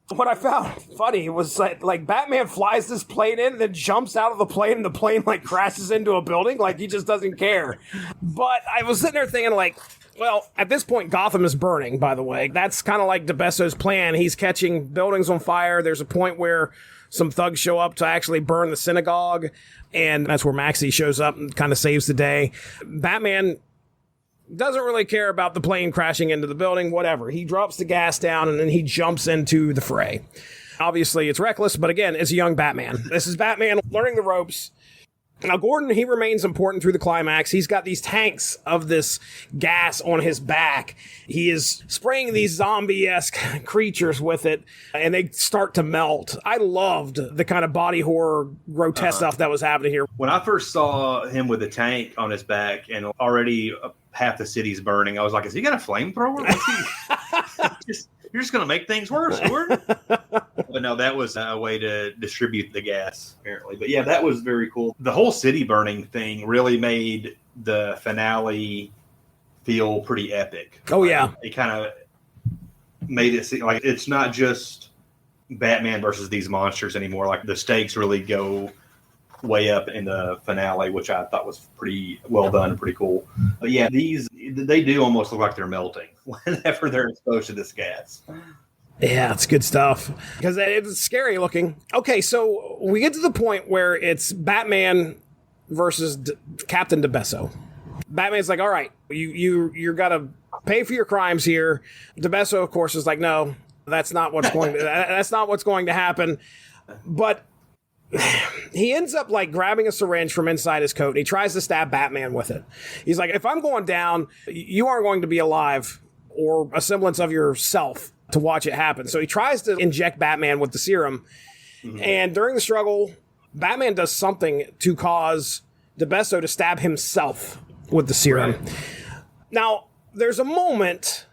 what I found funny was like Batman flies this plane in and then jumps out of the plane, and the plane like crashes into a building. Like, he just doesn't care. But I was sitting there thinking, like, well, at this point, Gotham is burning, by the way. That's kind of like DeBesso's plan. He's catching buildings on fire. There's a point where some thugs show up to actually burn the synagogue, and that's where Maxie shows up and kind of saves the day. Batman doesn't really care about the plane crashing into the building, whatever. He drops the gas down, and then he jumps into the fray. Obviously, it's reckless, but again, it's a young Batman. This is Batman learning the ropes. Now, Gordon, he remains important through the climax. He's got these tanks of this gas on his back. He is spraying these zombie-esque creatures with it, and they start to melt. I loved the kind of body horror, grotesque stuff that was happening here. When I first saw him with a tank on his back and already half the city's burning, I was like, is he got a flamethrower? You're just going to make things worse, Gordon. But no, that was a way to distribute the gas, apparently. But yeah, that was very cool. The whole city burning thing really made the finale feel pretty epic. Oh, yeah. It kind of made it seem like it's not just Batman versus these monsters anymore. Like, the stakes really go way up in the finale, which I thought was pretty well done and pretty cool. But yeah, they do almost look like they're melting whenever they're exposed to this gas. Yeah, it's good stuff because it's scary looking. Okay, so we get to the point where it's Batman versus Captain DeBesso. Batman's like, all right, you got to pay for your crimes here. DeBesso, of course, is like, no, that's not what's going to happen. But he ends up like grabbing a syringe from inside his coat, and he tries to stab Batman with it. He's like, if I'm going down, you aren't going to be alive or a semblance of yourself to watch it happen. So he tries to inject Batman with the serum. Mm-hmm. And during the struggle, Batman does something to cause DeBesso to stab himself with the serum. Right. Now, there's a moment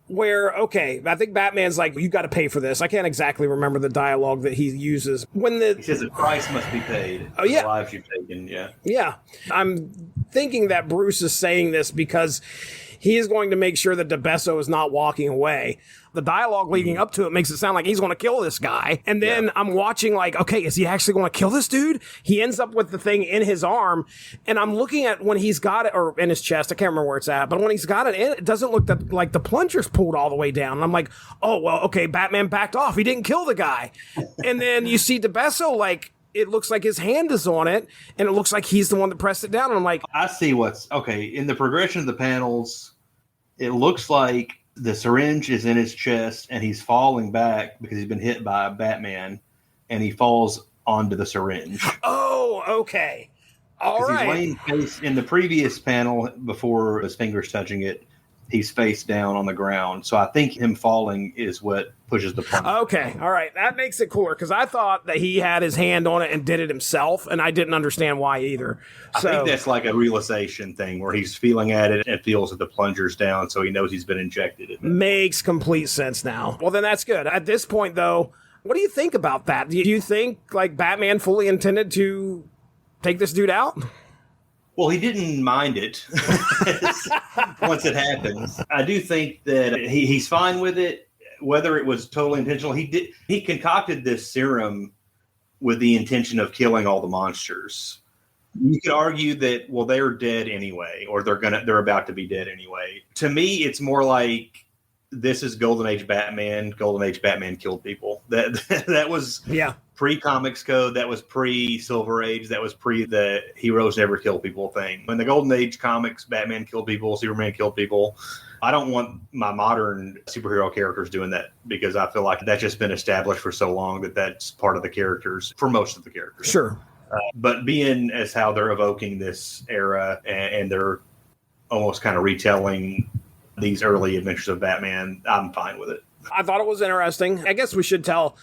where, okay, I think Batman's like, you got to pay for this. I can't exactly remember the dialogue that he uses. He says the price must be paid. Oh, yeah. The lives you've taken, yeah. Yeah. I'm thinking that Bruce is saying this because he is going to make sure that DeBesso is not walking away. The dialogue leading up to it makes it sound like he's going to kill this guy. And then I'm watching like, okay, is he actually going to kill this dude? He ends up with the thing in his arm. And I'm looking at when he's got it, or in his chest, I can't remember where it's at, but when he's got it in, it doesn't look like the plunger's pulled all the way down. And I'm like, oh, well, okay, Batman backed off. He didn't kill the guy. And then you see DeBesso, like, it looks like his hand is on it, and it looks like he's the one that pressed it down. And I'm like, I see okay. In the progression of the panels, it looks like the syringe is in his chest and he's falling back because he's been hit by Batman, and he falls onto the syringe. Oh, okay. All right. He's laying face in the previous panel before his fingers touching it. He's face down on the ground. So I think him falling is what pushes the point. Okay. All right. That makes it cooler because I thought that he had his hand on it and did it himself, and I didn't understand why either. I think that's like a realization thing where he's feeling at it and feels that the plunger's down, so he knows he's been injected. Makes complete sense now. Well, then that's good. At this point, though, what do you think about that? Do you think like Batman fully intended to take this dude out? Well, he didn't mind it once it happens. I do think that he's fine with it, whether it was totally intentional. He concocted this serum with the intention of killing all the monsters. You could argue that, well, they're dead anyway, or they're about to be dead anyway. To me, it's more like this is Golden Age Batman. Golden Age Batman killed people. That was pre-Comics Code. That was pre-Silver Age. That was pre the heroes never kill people thing. In the Golden Age comics, Batman killed people, Superman killed people. I don't want my modern superhero characters doing that because I feel like that's just been established for so long that that's part of the characters, for most of the characters. Sure. But being as how they're evoking this era and they're almost kind of retelling these early adventures of Batman, I'm fine with it. I thought it was interesting. I guess we should tell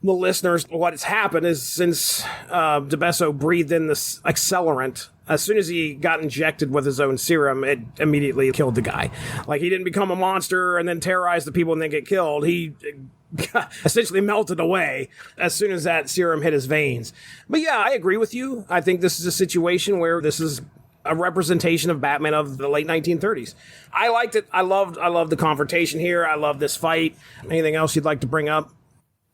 the listeners what has happened is since DeBesso breathed in this accelerant As soon as he got injected with his own serum, it immediately killed the guy. Like, he didn't become a monster and then terrorize the people and then get killed. He essentially melted away as soon as that serum hit his veins. But yeah, I agree with you. I think this is a situation where this is a representation of Batman of the late 1930s. I liked it. I loved the confrontation here. I love this fight. Anything else you'd like to bring up?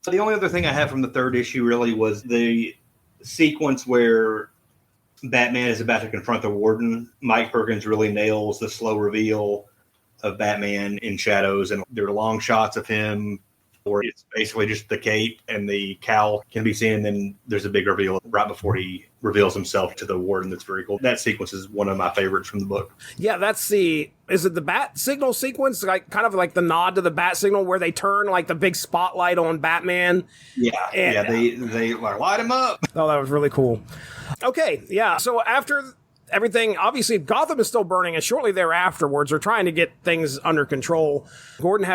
The only other thing I have from the third issue really was the sequence where Batman is about to confront the Warden. Mike Perkins really nails the slow reveal of Batman in shadows, and there are long shots of him where it's basically just the cape and the cowl can be seen, and then there's a big reveal right before he reveals himself to the Warden. That's very cool. That sequence is one of my favorites from the book. Yeah, is it the bat signal sequence? Like, kind of like the nod to the bat signal where they turn like the big spotlight on Batman. Yeah, they like, light him up. Oh, that was really cool. Okay, yeah. So after everything, obviously Gotham is still burning, and shortly thereafterwards, they're trying to get things under control. Gordon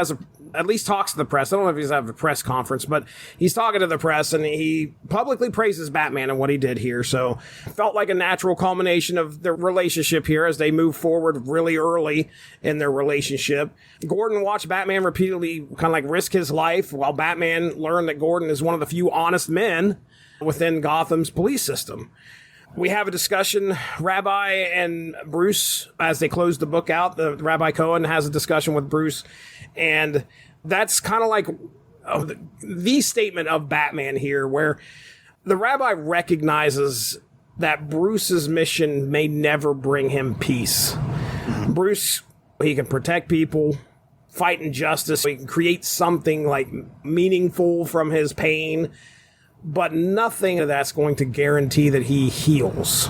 at least talks to the press. I don't know if he's having a press conference, but he's talking to the press, and he publicly praises Batman and what he did here. So felt like a natural culmination of their relationship here as they move forward really early in their relationship. Gordon watched Batman repeatedly kind of like risk his life, while Batman learned that Gordon is one of the few honest men within Gotham's police system. We have a discussion, Rabbi and Bruce, as they close the book out. The Rabbi Cohen has a discussion with Bruce, and that's kind of like the statement of Batman here, where the Rabbi recognizes that Bruce's mission may never bring him peace. Bruce, he can protect people, fight injustice, he can create something like meaningful from his pain, but nothing of that's going to guarantee that he heals.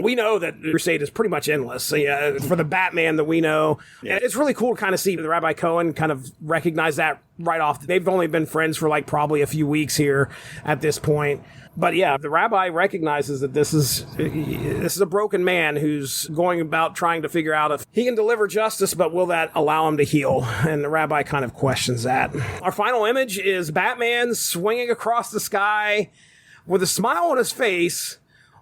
We know that the crusade is pretty much endless for the Batman that we know. Yeah. And it's really cool to kind of see the Rabbi Cohen kind of recognize that right off. They've only been friends for like probably a few weeks here at this point. But yeah, the Rabbi recognizes that this is a broken man who's going about trying to figure out if he can deliver justice, but will that allow him to heal? And the Rabbi kind of questions that. Our final image is Batman swinging across the sky with a smile on his face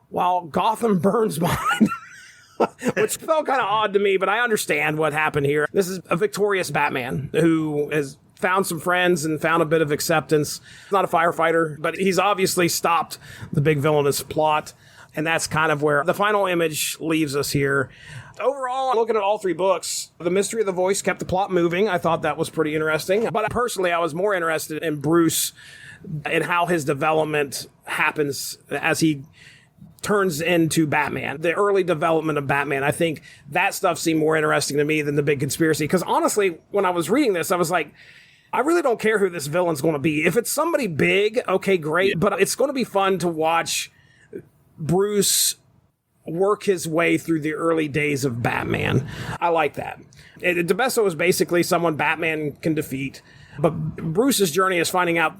while Gotham burns behind him. Which felt kind of odd to me, but I understand what happened here. This is a victorious Batman who has found some friends and found a bit of acceptance. He's not a firefighter, but he's obviously stopped the big villainous plot. And that's kind of where the final image leaves us here. Overall, looking at all three books, The Mystery of the Voice kept the plot moving. I thought that was pretty interesting. But personally, I was more interested in Bruce and how his development happens as he turns into Batman. The early development of Batman, I think that stuff seemed more interesting to me than the big conspiracy. Because honestly, when I was reading this, I was like, I really don't care who this villain's going to be. If it's somebody big, okay, great. But it's going to be fun to watch Bruce work his way through the early days of Batman. I like that. DeBesso is basically someone Batman can defeat. But Bruce's journey is finding out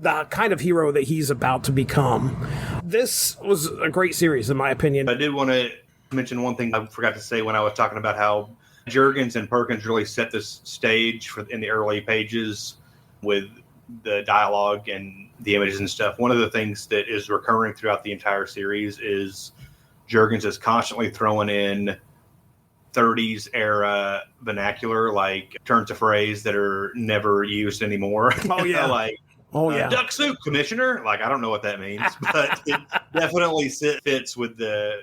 the kind of hero that he's about to become. This was a great series, in my opinion. I did want to mention one thing I forgot to say when I was talking about how Jurgens and Perkins really set this stage in the early pages with the dialogue and the images and stuff. One of the things that is recurring throughout the entire series is Jurgens is constantly throwing in 30s era vernacular, like turns of phrase that are never used anymore. Oh, yeah. Like, duck soup, Commissioner. Like, I don't know what that means, but it definitely fits with the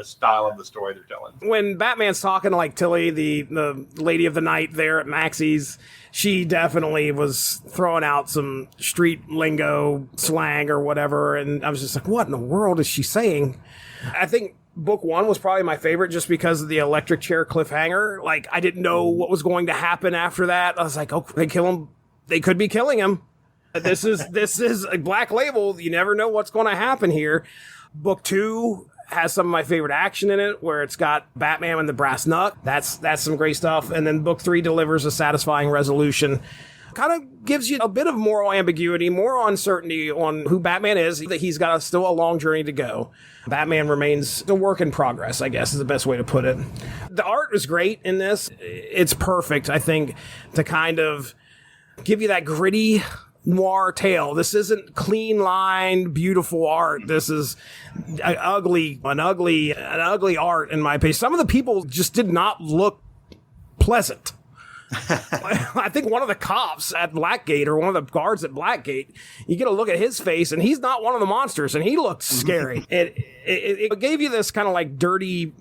style of the story they're telling. When Batman's talking to like Tilly, the lady of the night there at Maxie's, she definitely was throwing out some street lingo slang or whatever, and I was just like, what in the world is she saying? I think book one was probably my favorite just because of the electric chair cliffhanger. Like, I didn't know what was going to happen after that. I was like, oh, they kill him. They could be killing him. This is a Black Label. You never know what's going to happen here. Book two has some of my favorite action in it, where it's got Batman and the brass knuck. That's some great stuff. And then book three delivers a satisfying resolution. Kind of gives you a bit of moral ambiguity, more uncertainty on who Batman is, that he's got still a long journey to go. Batman remains a work in progress, I guess is the best way to put it. The art is great in this. It's perfect, I think, to kind of give you that gritty noir tale. This isn't clean lined, beautiful art. This is an ugly art, in my opinion. Some of the people just did not look pleasant. I think one of the cops at Blackgate, or one of the guards at Blackgate, you get a look at his face, and he's not one of the monsters, and he looked scary. It gave you this kind of like dirty,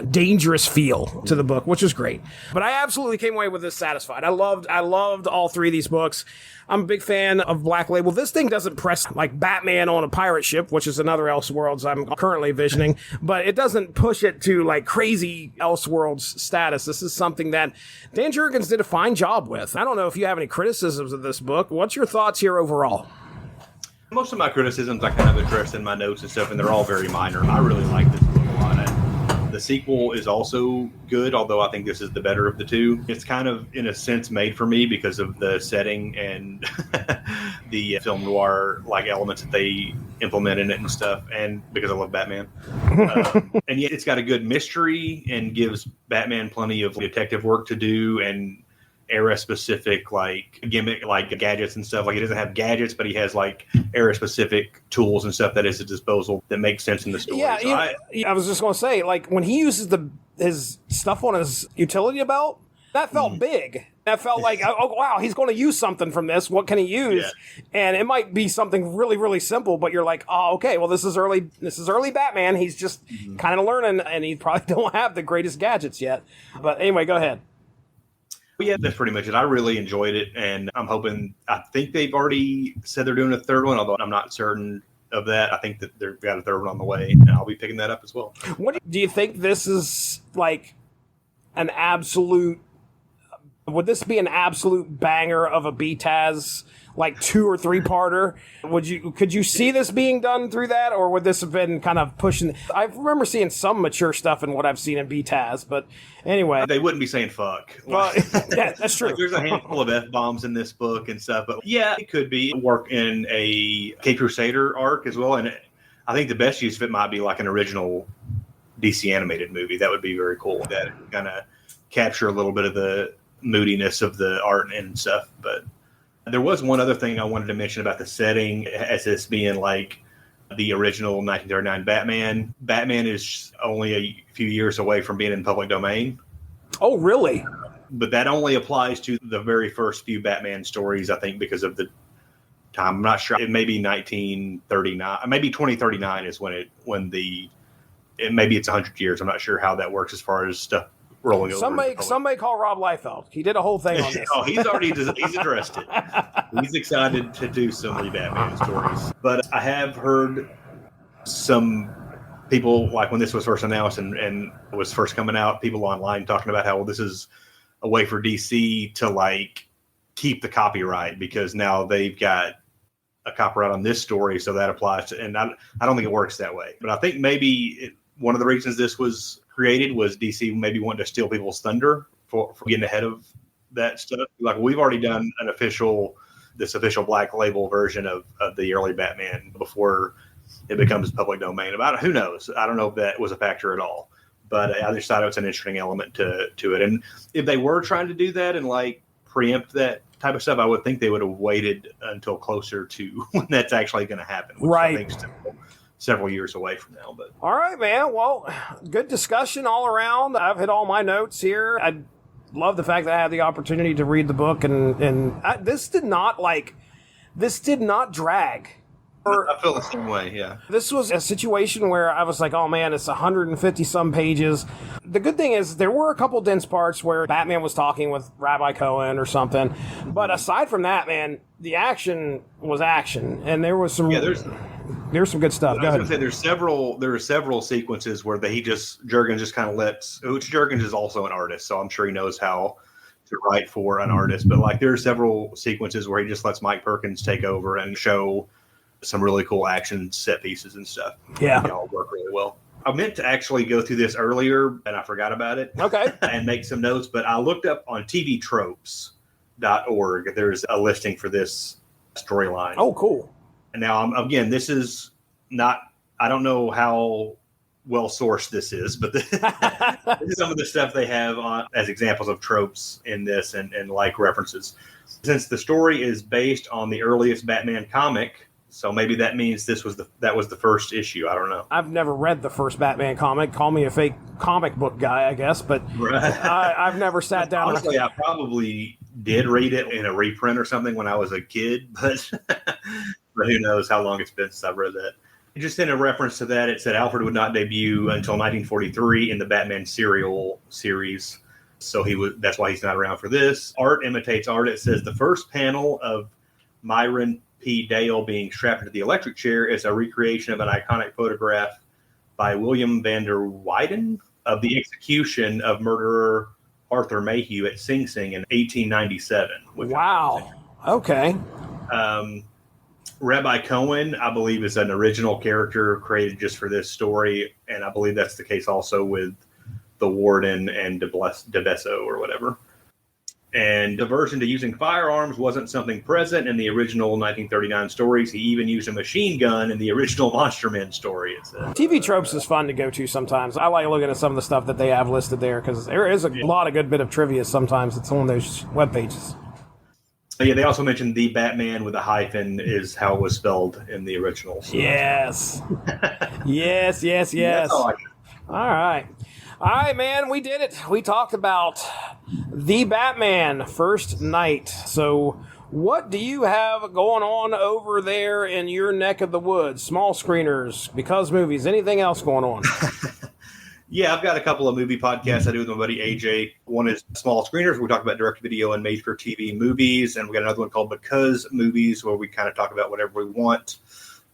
dangerous feel to the book, which is great. But I absolutely came away with this satisfied. I loved all three of these books. I'm a big fan of Black Label. This thing doesn't press like Batman on a pirate ship, which is another Elseworlds I'm currently visioning, but it doesn't push it to like crazy Elseworlds status. This is something that Dan Jurgens did a fine job with. I don't know if you have any criticisms of this book. What's your thoughts here overall? Most of my criticisms I kind of addressed in my notes and stuff, and they're all very minor. I really like this book a lot. The sequel is also good, although I think this is the better of the two. It's kind of, in a sense, made for me because of the setting and the film noir like elements that they implement in it and stuff, and because I love Batman. And yet it's got a good mystery and gives Batman plenty of detective work to do and era-specific like gimmick, like gadgets and stuff. Like, he doesn't have gadgets, but he has like era-specific tools and stuff that is at disposal that makes sense in the story. Yeah, so I was just going to say, like, when he uses his stuff on his utility belt, that felt big. That felt like, oh wow, he's going to use something from this. What can he use? Yeah. And it might be something really, really simple, but you're like, oh, okay, well, this is early Batman. He's just kind of learning, and he probably don't have the greatest gadgets yet. But anyway, go ahead. Well, yeah, that's pretty much it. I really enjoyed it, and I think they've already said they're doing a third one, although I'm not certain of that. I think that they've got a third one on the way, and I'll be picking that up as well. What do you think this is like an absolute... Would this be an absolute banger of a BTAS, like 2 or 3-parter? Could you see this being done through that, or would this have been kind of pushing? I remember seeing some mature stuff in what I've seen in BTAS, but anyway, they wouldn't be saying fuck. Well, yeah, that's true. Like, there's a handful of F-bombs in this book and stuff, but yeah, it could be work in a K-Crusader arc as well. And I think the best use of it might be like an original DC animated movie. That would be very cool. That kind of capture a little bit of the moodiness of the art and stuff. But there was one other thing I wanted to mention about the setting, as this being like the original 1939 Batman. Batman is only a few years away from being in public domain. Oh, really? But that only applies to the very first few Batman stories, I think, because of the time. I'm not sure. It may be 1939. Maybe 2039 is maybe it's 100 years. I'm not sure how that works as far as stuff rolling over. Some may call Rob Liefeld. He did a whole thing on this. Oh, he's addressed it. He's excited to do some Batman stories. But I have heard some people, like when this was first announced and was first coming out, people online talking about how, well, this is a way for DC to like keep the copyright, because now they've got a copyright on this story, so that applies to. And I don't think it works that way. But I think maybe one of the reasons this was created was DC maybe wanting to steal people's thunder for getting ahead of that stuff. Like, we've already done this official Black Label version of the early Batman before it becomes public domain. About who knows? I don't know if that was a factor at all, but I just thought it was an interesting element to it. And if they were trying to do that and like preempt that type of stuff, I would think they would have waited until closer to when that's actually going to happen. Right. I think several years away from now. But all right, man. Well, good discussion all around. I've hit all my notes here. I love the fact that I had the opportunity to read the book, and this did not drag. I feel the same way, yeah. This was a situation where I was like, oh man, it's 150 some pages. The good thing is there were a couple dense parts where Batman was talking with Rabbi Cohen or something. But aside from that, man, the action was action. And there was some... Yeah, there's some good stuff. Go ahead. I was going to say, there are several sequences where Jurgens just kind of lets... Which Jurgens is also an artist, so I'm sure he knows how to write for an artist. But like, there are several sequences where he just lets Mike Perkins take over and show some really cool action set pieces and stuff. Yeah. They all work really well. I meant to actually go through this earlier, and I forgot about it. Okay. And make some notes, but I looked up on tvtropes.org. There's a listing for this storyline. Oh, cool. And now, again, this is not, I don't know how well sourced this is, but this is some of the stuff they have on, as examples of tropes in this and like references. Since the story is based on the earliest Batman comic, so maybe that means that was the first issue. I don't know. I've never read the first Batman comic. Call me a fake comic book guy, I guess, but I've never sat down. Honestly, I probably did read it in a reprint or something when I was a kid, but but who knows how long it's been since I've read that. Just in a reference to that, it said Alfred would not debut until 1943 in the Batman serial series. So that's why he's not around for this. Art imitates art. It says the first panel of Myron P. Dale being strapped into the electric chair is a recreation of an iconic photograph by William Vander Weyden of the execution of murderer Arthur Mayhew at Sing Sing in 1897. Wow. Okay. Rabbi Cohen, I believe, is an original character created just for this story, and I believe that's the case also with the Warden and DeBesso or whatever. And diversion to using firearms wasn't something present in the original 1939 stories. He even used a machine gun in the original Monster Men story, it says. TV tropes is fun to go to sometimes. I like looking at some of the stuff that they have listed there because there is a lot of good bit of trivia sometimes that's on those web pages. Yeah, they also mentioned the Batman with a hyphen is how it was spelled in the original. So. Yes. yes. All right, man, we did it. We talked about The Batman First Night. So what do you have going on over there in your neck of the woods? Small screeners, because movies, anything else going on? Yeah, I've got a couple of movie podcasts I do with my buddy AJ. One is Small Screeners, where we talk about direct-to-video and made-for-TV movies. And we got another one called Because Movies, where we kind of talk about whatever we want,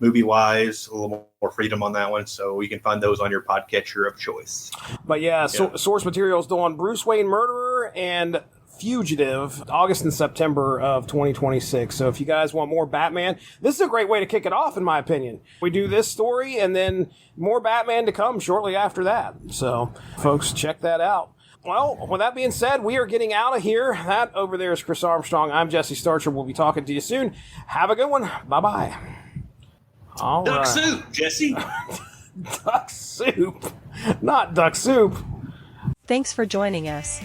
movie-wise. A little more freedom on that one. So you can find those on your podcatcher of choice. But yeah. Source materials on Bruce Wayne Murderer and Fugitive, August and September of 2026. So if you guys want more Batman, this is a great way to kick it off, in my opinion. We do this story and then more Batman to come shortly after that. So folks, check that out. Well, with that being said, we are getting out of here. That over there is Chris Armstrong. I'm Jesse Starcher. We'll be talking to you soon. Have a good one. Bye-bye. All Duck right. soup, Jesse. Duck soup. Not duck soup. Thanks for joining us.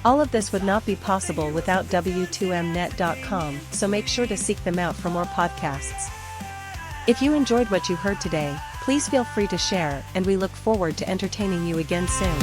All of this would not be possible without W2Mnet.com, so make sure to seek them out for more podcasts. If you enjoyed what you heard today, please feel free to share, and we look forward to entertaining you again soon.